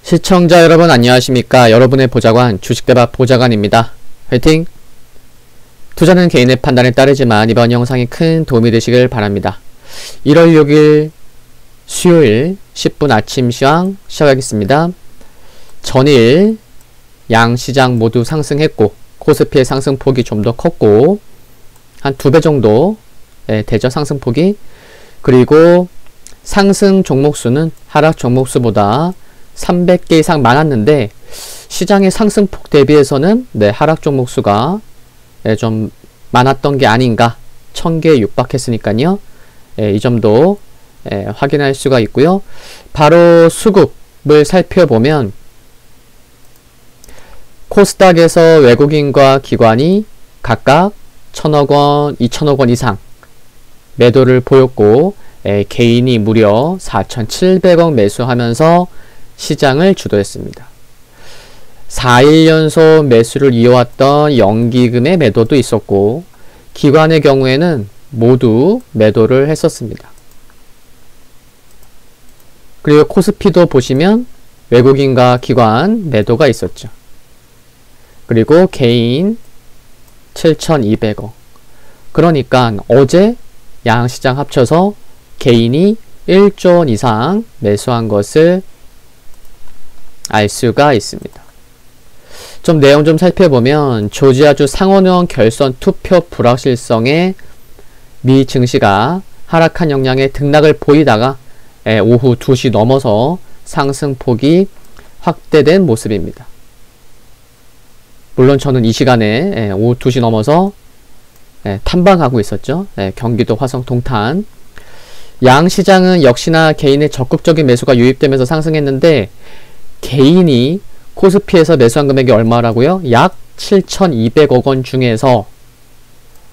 시청자 여러분 안녕하십니까. 여러분의 보좌관 주식대박 보좌관입니다. 화이팅! 투자는 개인의 판단에 따르지만 이번 영상이 큰 도움이 되시길 바랍니다. 1월 6일 수요일 10분 아침 시황 시작하겠습니다. 전일 양시장 모두 상승했고 코스피의 상승폭이 좀 더 컸고 한 2배 정도 되죠, 상승폭이. 그리고 상승 종목수는 하락 종목수보다 300개 이상 많았는데 시장의 상승폭 대비해서는 하락 종목수가 좀 많았던 게 아닌가, 1000개에 육박했으니까요. 이 점도 확인할 수가 있고요. 바로 수급을 살펴보면 코스닥에서 외국인과 기관이 각각 1000억원, 2000억원 이상 매도를 보였고 개인이 무려 4700억 매수하면서 시장을 주도했습니다. 4일 연속 매수를 이어왔던 연기금의 매도도 있었고 기관의 경우에는 모두 매도를 했었습니다. 그리고 코스피도 보시면 외국인과 기관 매도가 있었죠. 그리고 개인 7200억. 그러니까 어제 양시장 합쳐서 개인이 1조 원 이상 매수한 것을 알 수가 있습니다. 좀 내용 좀 살펴보면 조지아주 상원의원 결선 투표 불확실성에 미 증시가 하락한 영향에 등락을 보이다가 오후 2시 넘어서 상승폭이 확대된 모습입니다. 물론 저는 이 시간에 오후 2시 넘어서 탐방하고 있었죠. 경기도 화성 동탄. 양시장은 역시나 개인의 적극적인 매수가 유입되면서 상승했는데 개인이 코스피에서 매수한 금액이 얼마라고요? 약 7200억 원 중에서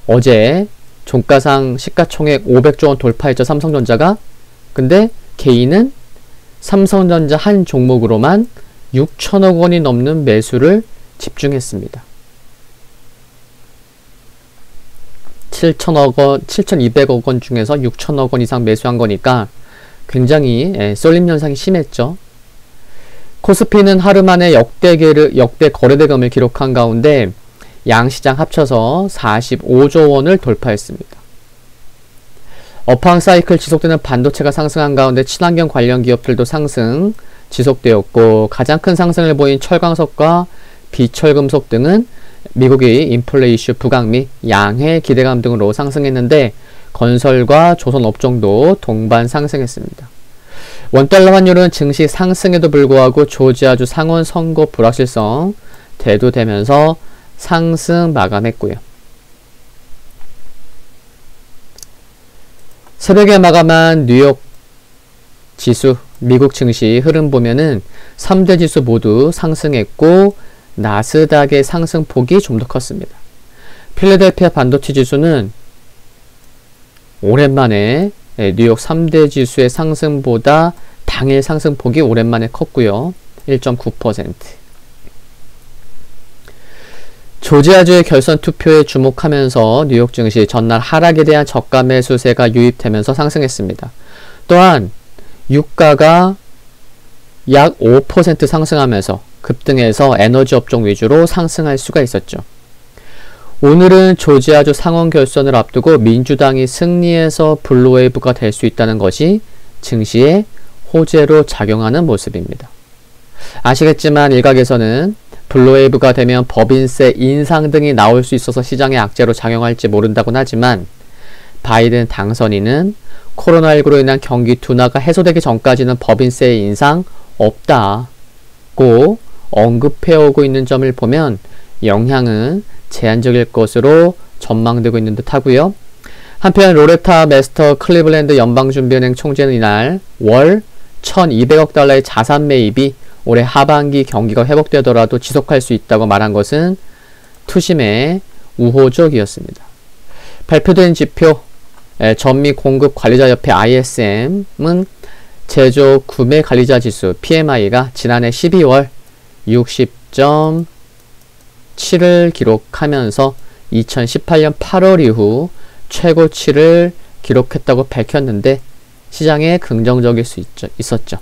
어제 종가상 시가총액 500조 원 돌파했죠, 삼성전자가. 근데 개인은 삼성전자 한 종목으로만 6천억 원이 넘는 매수를 집중했습니다. 7200억 원 중에서 6천억 원 이상 매수한 거니까 굉장히 쏠림 현상이 심했죠. 코스피는 하루 만에 역대 거래대금을 기록한 가운데 양시장 합쳐서 45조 원을 돌파했습니다. 업황 사이클 지속되는 반도체가 상승한 가운데 친환경 관련 기업들도 상승 지속되었고 가장 큰 상승을 보인 철광석과 비철금속 등은 미국의 인플레 이슈 부각 및 양해 기대감 등으로 상승했는데 건설과 조선업종도 동반 상승했습니다. 원달러 환율은 증시 상승에도 불구하고 조지아주 상원 선거 불확실성 대두되면서 상승 마감했고요. 새벽에 마감한 뉴욕 지수, 미국 증시 흐름 보면은 3대 지수 모두 상승했고 나스닥의 상승폭이 좀 더 컸습니다. 필라델피아 반도체 지수는 오랜만에 뉴욕 3대 지수의 상승보다 당일 상승폭이 오랜만에 컸고요. 1.9%. 조지아주의 결선 투표에 주목하면서 뉴욕 증시 전날 하락에 대한 저가 매수세가 유입되면서 상승했습니다. 또한 유가가 약 5% 상승하면서 급등해서 에너지 업종 위주로 상승할 수가 있었죠. 오늘은 조지아주 상원 결선을 앞두고 민주당이 승리해서 블루웨이브가 될 수 있다는 것이 증시에 호재로 작용하는 모습입니다. 아시겠지만 일각에서는 블루웨이브가 되면 법인세 인상 등이 나올 수 있어서 시장의 악재로 작용할지 모른다고는 하지만 바이든 당선인은 코로나19로 인한 경기 둔화가 해소되기 전까지는 법인세 인상 없다고 언급해오고 있는 점을 보면 영향은 제한적일 것으로 전망되고 있는 듯 하고요. 한편 로레타 메스터 클리블랜드 연방준비은행 총재는 이날 월 1200억 달러의 자산 매입이 올해 하반기 경기가 회복되더라도 지속할 수 있다고 말한 것은 투심의 우호적이었습니다. 발표된 지표, 전미공급관리자협회 ISM은 제조 구매 관리자 지수 PMI가 지난해 12월 60.7을 기록하면서 2018년 8월 이후 최고치를 기록했다고 밝혔는데 시장에 긍정적일 수 있었죠.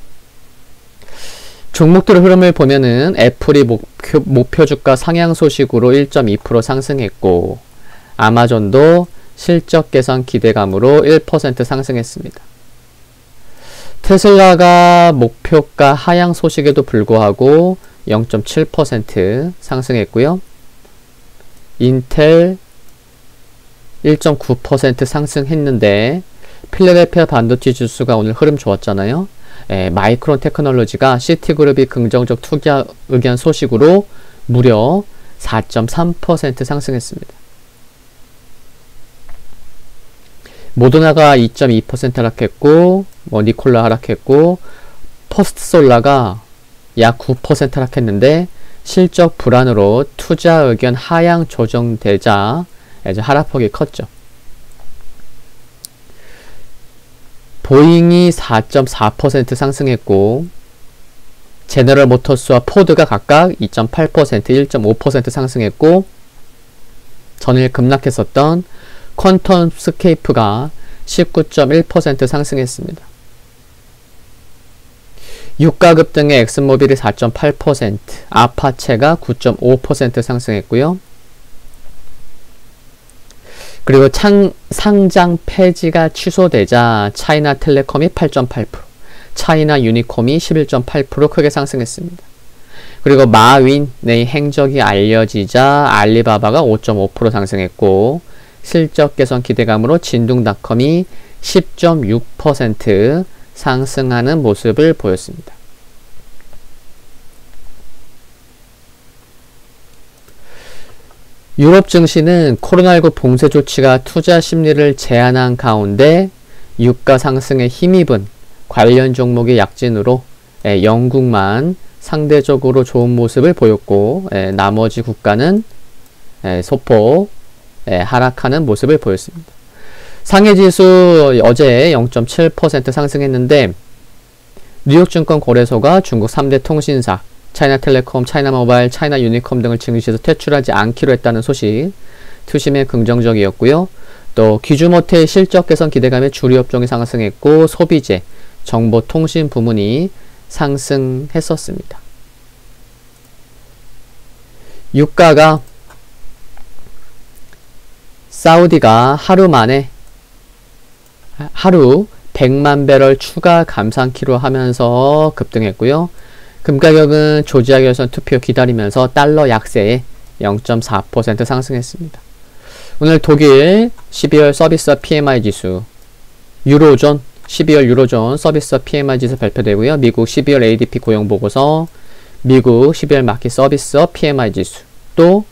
종목들의 흐름을 보면은 애플이 목표 주가 상향 소식으로 1.2% 상승했고, 아마존도 실적 개선 기대감으로 1% 상승했습니다. 테슬라가 목표가 하향 소식에도 불구하고 0.7% 상승했고요. 인텔 1.9% 상승했는데, 필라델피아 반도체 지수가 오늘 흐름 좋았잖아요. 마이크론 테크놀로지가 시티그룹이 긍정적 투자 의견 소식으로 무려 4.3% 상승했습니다. 모더나가 2.2% 하락했고, 니콜라 하락했고, 퍼스트솔라가 약 9% 하락했는데, 실적 불안으로 투자 의견 하향 조정되자 하락폭이 컸죠. 보잉이 4.4% 상승했고, 제너럴 모터스와 포드가 각각 2.8%, 1.5% 상승했고, 전일 급락했었던 퀀텀 스케이프가 19.1% 상승했습니다. 유가급 등의 엑슨모빌이 4.8%, 아파체가 9.5% 상승했고요. 그리고 상장 폐지가 취소되자 차이나텔레콤이 8.8%, 차이나유니콤이 11.8% 크게 상승했습니다. 그리고 마윈의 행적이 알려지자 알리바바가 5.5% 상승했고, 실적 개선 기대감으로 진둥닷컴이 10.6% 상승하는 모습을 보였습니다. 유럽 증시는 코로나19 봉쇄 조치가 투자 심리를 제한한 가운데 유가 상승에 힘입은 관련 종목의 약진으로 영국만 상대적으로 좋은 모습을 보였고, 나머지 국가는 소폭 하락하는 모습을 보였습니다. 상해지수 어제 0.7% 상승했는데, 뉴욕증권 거래소가 중국 3대 통신사 차이나텔레콤, 차이나모바일, 차이나유니콤 등을 증시에서 퇴출하지 않기로 했다는 소식 투심에 긍정적이었고요. 또 귀주모터의 실적 개선 기대감에 주류업종이 상승했고, 소비재, 정보통신 부문이 상승했었습니다. 유가가 사우디가 하루 100만 배럴 추가 감산키로 하면서 급등했고요. 금가격은 조지아 결선 투표 기다리면서 달러 약세에 0.4% 상승했습니다. 오늘 독일 12월 서비스 PMI 지수, 유로존 12월 유로존 서비스 PMI 지수 발표되고요. 미국 12월 ADP 고용보고서, 미국 12월 마켓 서비스 PMI 지수, 또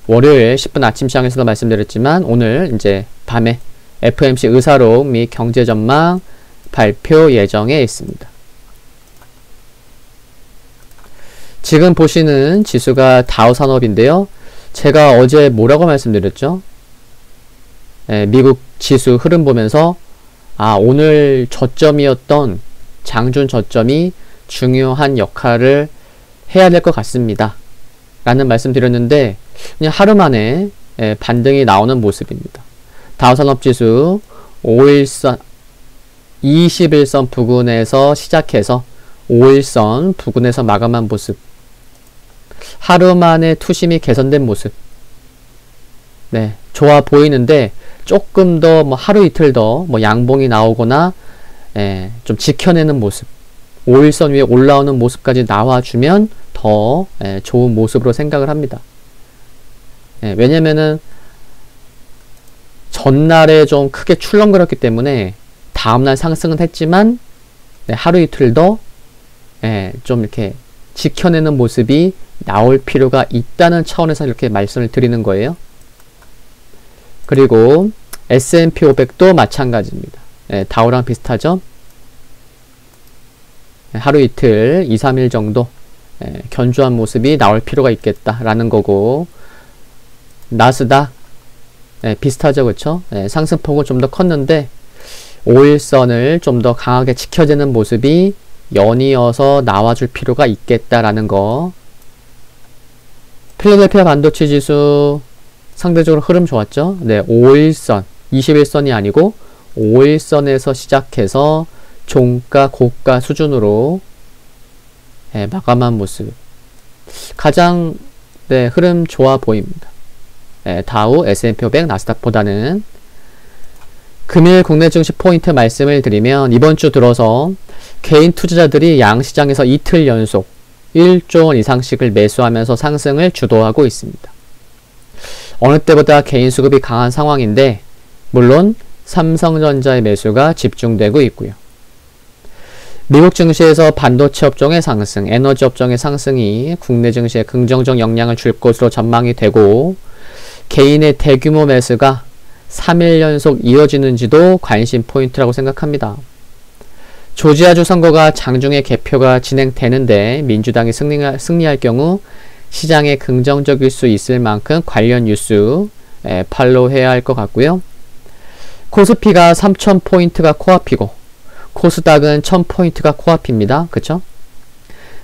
월요일 10분 아침 시장에서도 말씀드렸지만 오늘 이제 밤에 FMC 의사록 및 경제전망 발표 예정에 있습니다. 지금 보시는 지수가 다우산업인데요. 제가 어제 뭐라고 말씀드렸죠? 미국 지수 흐름 보면서 오늘 저점이었던 장중 저점이 중요한 역할을 해야 될 것 같습니다. 라는 말씀 드렸는데 그냥 하루 만에 반등이 나오는 모습입니다. 다우산업지수 5일선 21선 부근에서 시작해서 5일선 부근에서 마감한 모습, 하루 만에 투심이 개선된 모습, 좋아 보이는데 조금 더 하루 이틀 더 양봉이 나오거나 좀 지켜내는 모습, 5일선 위에 올라오는 모습까지 나와주면 더 좋은 모습으로 생각을 합니다. 왜냐면은 전날에 좀 크게 출렁거렸기 때문에 다음날 상승은 했지만 하루 이틀 더 좀 이렇게 지켜내는 모습이 나올 필요가 있다는 차원에서 이렇게 말씀을 드리는 거예요. 그리고 S&P 500도 마찬가지입니다. 다우랑 비슷하죠? 하루 이틀, 2, 3일 정도 견조한 모습이 나올 필요가 있겠다라는 거고, 나스닥 비슷하죠, 그쵸? 상승폭은 좀 더 컸는데 5일선을 좀 더 강하게 지켜지는 모습이 연이어서 나와줄 필요가 있겠다라는 거. 필라델피아 반도체 지수 상대적으로 흐름 좋았죠? 5일선, 21선이 아니고 5일선에서 시작해서 종가, 고가 수준으로 마감한 모습 가장 흐름 좋아 보입니다. 다우, S&P 500, 나스닥보다는. 금일 국내 증시 포인트 말씀을 드리면 이번 주 들어서 개인 투자자들이 양시장에서 이틀 연속 1조 원 이상씩을 매수하면서 상승을 주도하고 있습니다. 어느 때보다 개인 수급이 강한 상황인데 물론 삼성전자의 매수가 집중되고 있고요. 미국 증시에서 반도체 업종의 상승, 에너지 업종의 상승이 국내 증시에 긍정적 영향을 줄 것으로 전망이 되고 개인의 대규모 매수가 3일 연속 이어지는지도 관심 포인트라고 생각합니다. 조지아주 선거가 장중에 개표가 진행되는데 민주당이 승리할 경우 시장에 긍정적일 수 있을 만큼 관련 뉴스 팔로우해야 할 것 같고요. 코스피가 3,000포인트가 코앞이고 코스닥은 1,000포인트가 코앞입니다. 그쵸?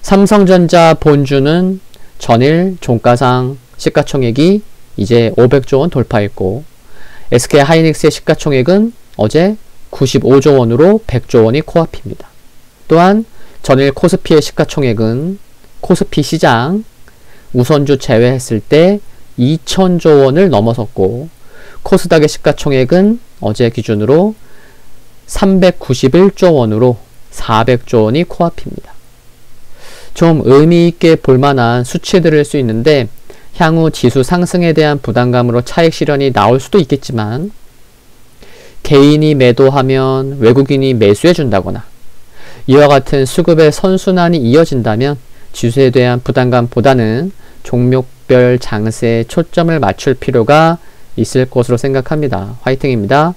삼성전자 본주는 전일 종가상 시가총액이 이제 500조 원 돌파했고 SK 하이닉스의 시가총액은 어제 95조 원으로 100조 원이 코앞입니다. 또한 전일 코스피의 시가총액은 코스피 시장 우선주 제외했을 때 2,000조 원을 넘어섰고 코스닥의 시가총액은 어제 기준으로 391조 원으로 400조 원이 코앞입니다. 좀 의미있게 볼만한 수치들일 수 있는데 향후 지수 상승에 대한 부담감으로 차익 실현이 나올 수도 있겠지만 개인이 매도하면 외국인이 매수해 준다거나 이와 같은 수급의 선순환이 이어진다면 지수에 대한 부담감보다는 종목별 장세에 초점을 맞출 필요가 있을 것으로 생각합니다. 화이팅입니다.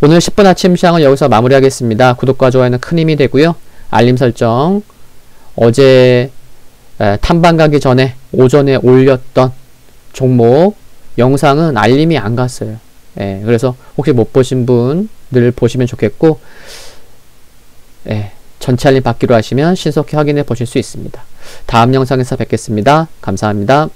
오늘 10분 아침 시황은 여기서 마무리하겠습니다. 구독과 좋아요는 큰 힘이 되고요. 알림 설정 어제 탐방 가기 전에 오전에 올렸던 종목 영상은 알림이 안 갔어요. 그래서 혹시 못 보신 분들 보시면 좋겠고 전체 알림 받기로 하시면 신속히 확인해 보실 수 있습니다. 다음 영상에서 뵙겠습니다. 감사합니다.